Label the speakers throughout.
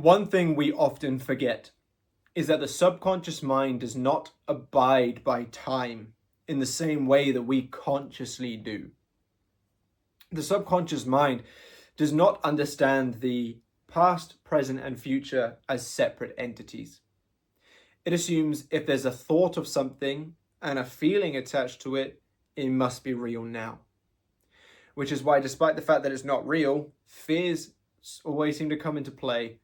Speaker 1: One thing we often forget is that the subconscious mind does not abide by time in the same way that we consciously do. The subconscious mind does not understand the past, present, and future as separate entities. It assumes if there's a thought of something and a feeling attached to it, it must be real now. Which is why, despite the fact that it's not real, fears always seem to come into play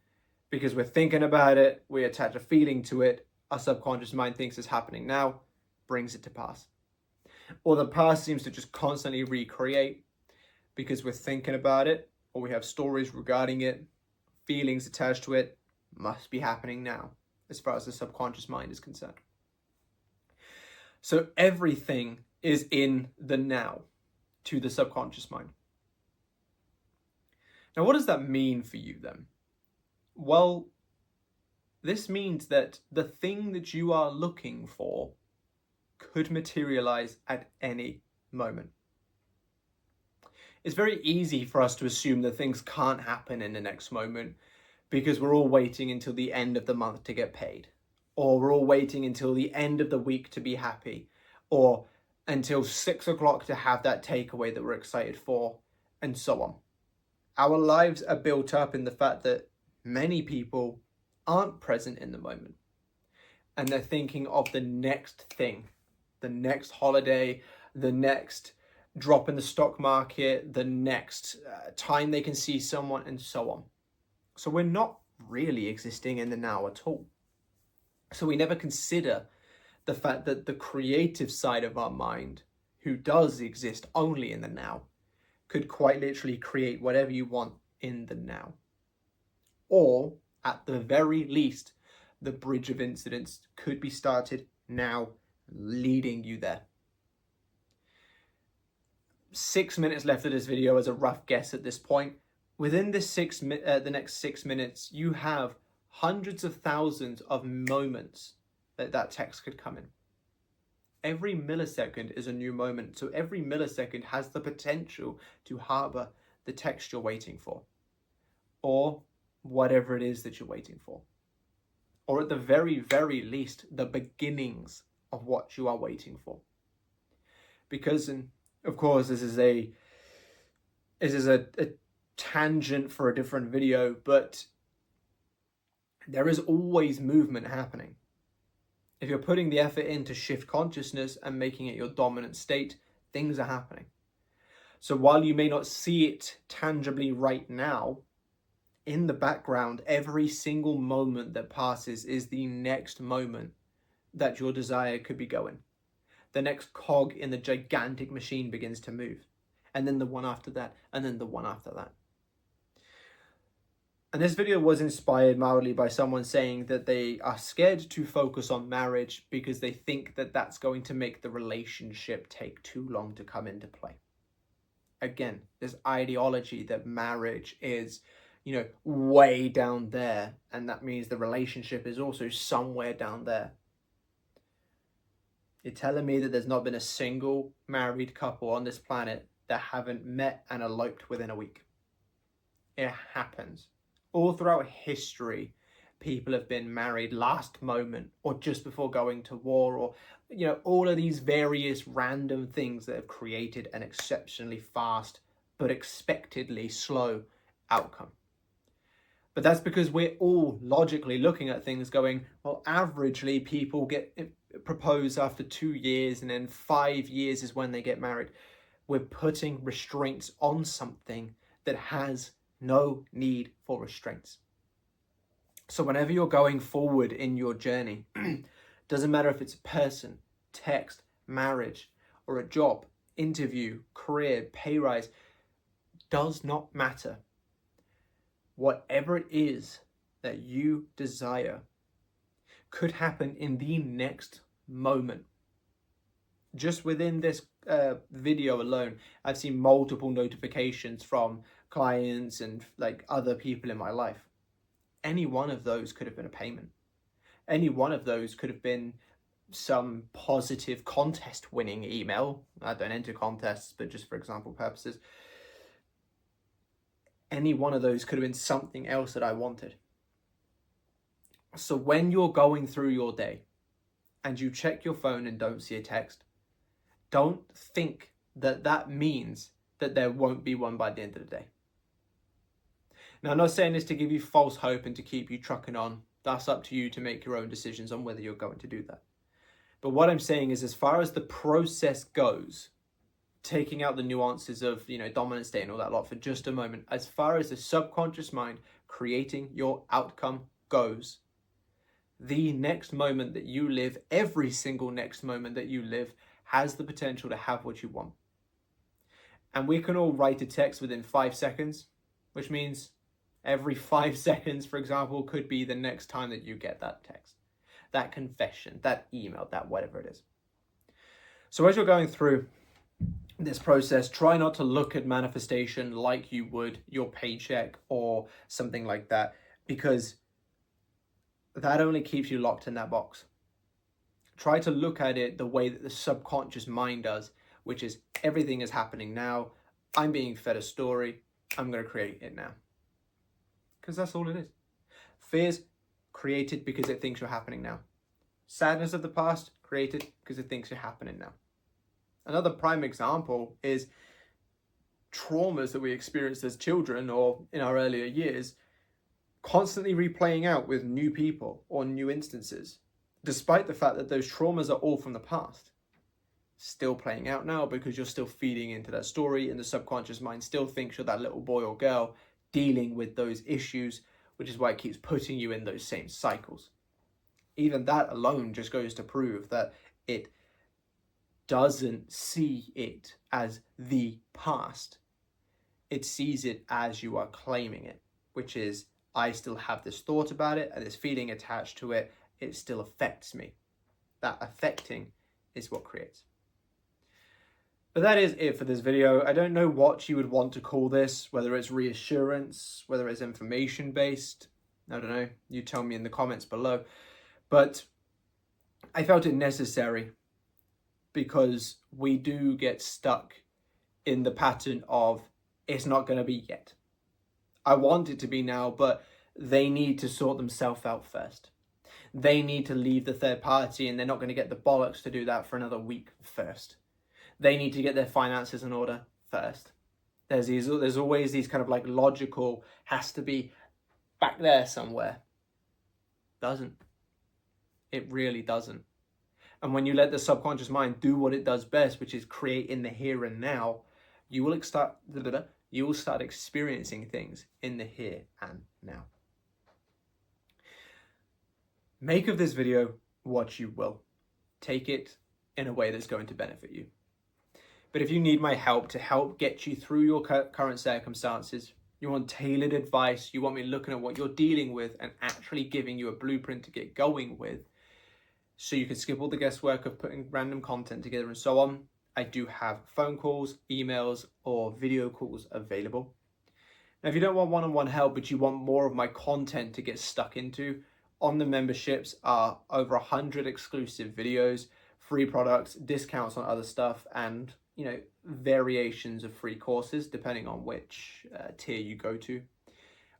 Speaker 1: because we're thinking about it, we attach a feeling to it, our subconscious mind thinks it's happening now, brings it to pass. Or the past seems to just constantly recreate because we're thinking about it, or we have stories regarding it, feelings attached to it, must be happening now, as far as the subconscious mind is concerned. So everything is in the now to the subconscious mind. Now, what does that mean for you then? Well, this means that the thing that you are looking for could materialize at any moment. It's very easy for us to assume that things can't happen in the next moment because we're all waiting until the end of the month to get paid, or we're all waiting until the end of the week to be happy, or until 6 o'clock to have that takeaway that we're excited for, and so on. Our lives are built up in the fact that many people aren't present in the moment, and they're thinking of the next thing, the next holiday, the next drop in the stock market, the next time they can see someone, and so on. So we're not really existing in the now at all. So we never consider the fact that the creative side of our mind, who does exist only in the now, could quite literally create whatever you want in the now. Or, at the very least, the bridge of incidents could be started now, leading you there. 6 minutes left of this video as a rough guess at this point. Within this the next 6 minutes, you have hundreds of thousands of moments that text could come in. Every millisecond is a new moment, so every millisecond has the potential to harbor the text you're waiting for, or whatever it is that you're waiting for, or at the very, very least, the beginnings of what you are waiting for. Because, and of course, this is a tangent for a different video, but there is always movement happening. If you're putting the effort in to shift consciousness and making it your dominant state, things are happening. So while you may not see it tangibly right now, in the background, every single moment that passes is the next moment that your desire could be going. The next cog in the gigantic machine begins to move. And then the one after that, and then the one after that. And this video was inspired mildly by someone saying that they are scared to focus on marriage because they think that that's going to make the relationship take too long to come into play. Again, this ideology that marriage is, way down there, and that means the relationship is also somewhere down there. You're telling me that there's not been a single married couple on this planet that haven't met and eloped within a week? It happens. All throughout history, people have been married last moment or just before going to war, or, all of these various random things that have created an exceptionally fast but expectedly slow outcome. But that's because we're all logically looking at things going, well, averagely people get proposed after 2 years and then 5 years is when they get married. We're putting restraints on something that has no need for restraints. So whenever you're going forward in your journey, doesn't matter if it's a person, text, marriage, or a job, interview, career, pay rise, does not matter. Whatever it is that you desire could happen in the next moment. Just within this video alone, I've seen multiple notifications from clients and other people in my life. Any one of those could have been a payment. Any one of those could have been some positive contest winning email. I don't enter contests, but just for example purposes. Any one of those could have been something else that I wanted. So when you're going through your day and you check your phone and don't see a text, don't think that that means that there won't be one by the end of the day. Now, I'm not saying this to give you false hope and to keep you trucking on. That's up to you to make your own decisions on whether you're going to do that. But what I'm saying is, as far as the process goes, taking out the nuances of, dominant state and all that lot for just a moment, as far as the subconscious mind creating your outcome goes, the next moment that you live, every single next moment that you live, has the potential to have what you want. And we can all write a text within 5 seconds, which means every 5 seconds, for example, could be the next time that you get that text, that confession, that email, that whatever it is. So as you're going through this process, try not to look at manifestation like you would your paycheck or something like that, because that only keeps you locked in that box. Try to look at it the way that the subconscious mind does, which is everything is happening now. I'm being fed a story. I'm going to create it now. Because that's all it is. Fear's created because it thinks you're happening now. Sadness of the past created because it thinks you're happening now. Another prime example is traumas that we experienced as children or in our earlier years, constantly replaying out with new people or new instances, despite the fact that those traumas are all from the past. Still playing out now because you're still feeding into that story, and the subconscious mind still thinks you're that little boy or girl dealing with those issues, which is why it keeps putting you in those same cycles. Even that alone just goes to prove that it doesn't see it as the past. It sees it as you are claiming it, which is, I still have this thought about it and this feeling attached to it. It still affects me. That affecting is what creates. But that is it for this video. I don't know what you would want to call this, whether it's reassurance, whether it's information based. I don't know. You tell me in the comments below. But I felt it necessary because we do get stuck in the pattern of it's not going to be yet. I want it to be now, but they need to sort themselves out first. They need to leave the third party, and they're not going to get the bollocks to do that for another week first. They need to get their finances in order first. There's always these kind of like logical, has to be back there somewhere. Doesn't. It really doesn't. And when you let the subconscious mind do what it does best, which is create in the here and now, you will start experiencing things in the here and now. Make of this video what you will. Take it in a way that's going to benefit you. But if you need my help to help get you through your current circumstances, you want tailored advice, you want me looking at what you're dealing with and actually giving you a blueprint to get going with, so you can skip all the guesswork of putting random content together and so on, I do have phone calls, emails, or video calls available. Now, if you don't want one-on-one help, but you want more of my content to get stuck into, on the memberships are over 100 exclusive videos, free products, discounts on other stuff, and variations of free courses depending on which tier you go to.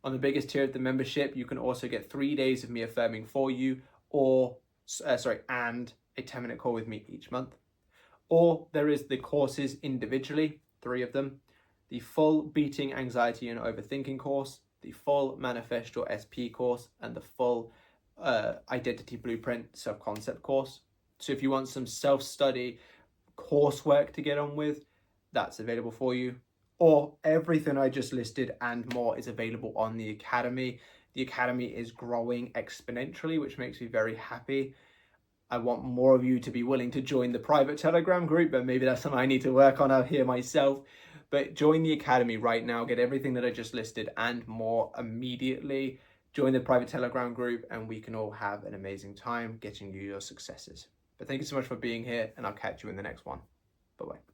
Speaker 1: On the biggest tier of the membership, you can also get 3 days of me affirming for you, and a 10-minute call with me each month. Or there is the courses individually, 3 of them: the full Beating Anxiety and Overthinking course, the full Manifest Your SP course, and the full Identity Blueprint Self-Concept course. So if you want some self-study coursework to get on with, that's available for you. Or everything I just listed and more is available on the Academy. The Academy is growing exponentially, which makes me very happy. I want more of you to be willing to join the private Telegram group, but maybe that's something I need to work on out here myself. But join the Academy right now, get everything that I just listed and more immediately. Join the private Telegram group and we can all have an amazing time getting you your successes. But thank you so much for being here, and I'll catch you in the next one. Bye-bye.